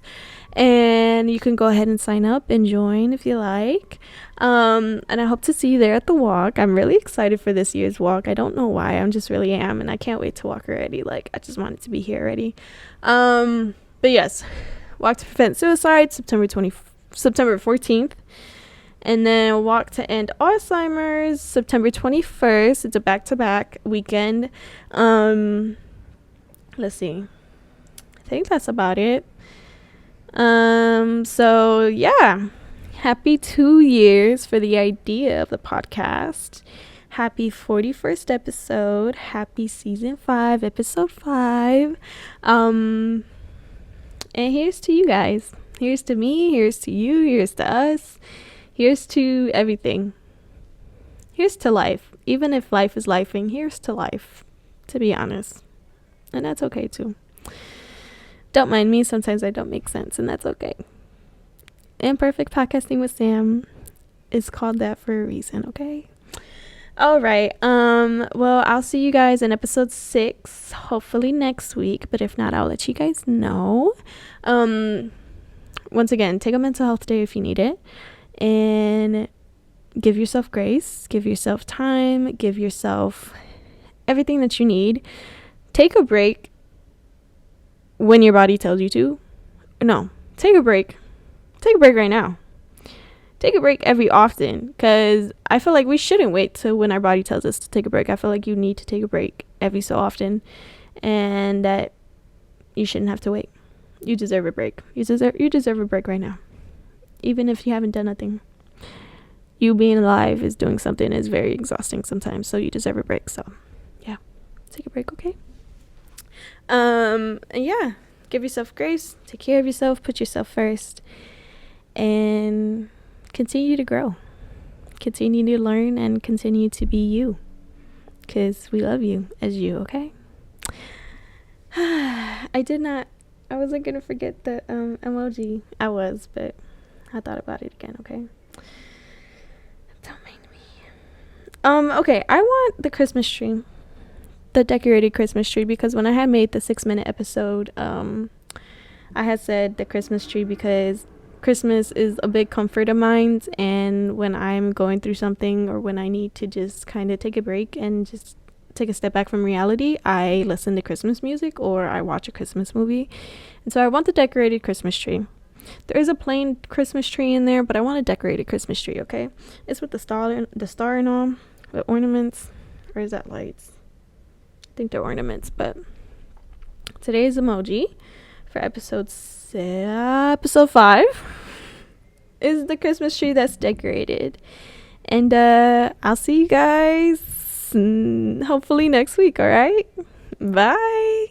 And you can go ahead and sign up and join if you like. And I hope to see you there at the walk. I'm really excited for this year's walk. I don't know why. I'm just really am. And I can't wait to walk already. Like, I just want it to be here already. But yes, Walk to Prevent Suicide, September 14th. And then Walk to End Alzheimer's, September 21st. It's a back-to-back weekend. Let's see. I think that's about it. So yeah, happy 2 years for the idea of the podcast. Happy 41st episode. Happy season 5, episode 5. And here's to you guys. Here's to me. Here's to you. Here's to us. Here's to everything. Here's to life. Even if life is lifing, here's to life, to be honest. And that's okay too. Don't mind me, sometimes I don't make sense, and that's okay. Imperfect Podcasting with Sam is called that for a reason, okay? All right. Well, I'll see you guys in episode 6, hopefully next week, but if not, I'll let you guys know. Once again, take a mental health day if you need it, and give yourself grace, give yourself time, give yourself everything that you need. Take a break when your body tells you to. No, take a break. Take a break right now. Take a break every often, because I feel like we shouldn't wait till when our body tells us to take a break. I feel like you need to take a break every so often, and that you shouldn't have to wait. You deserve a break. You deserve a break right now, even if you haven't done nothing. You being alive is doing something is very exhausting sometimes, so you deserve a break. So yeah, take a break, okay? And yeah, give yourself grace, take care of yourself, put yourself first, and continue to grow, continue to learn, and continue to be you, because we love you as you, okay? I wasn't gonna forget the emoji. I was, but I thought about it again, okay? Don't mind me. Okay, I want the Christmas tree, the decorated Christmas tree, because when I had made the 6-minute episode, I had said the Christmas tree because Christmas is a big comfort of mine, and when I'm going through something or when I need to just kind of take a break and just take a step back from reality, I listen to Christmas music or I watch a Christmas movie. And so I want the decorated Christmas tree. There is a plain Christmas tree in there, but I want a decorated Christmas tree, okay? It's with the star and all, with ornaments, or is that lights? I think they're ornaments. But today's emoji for episode 5 is the Christmas tree that's decorated. And I'll see you guys hopefully next week, all right? Bye.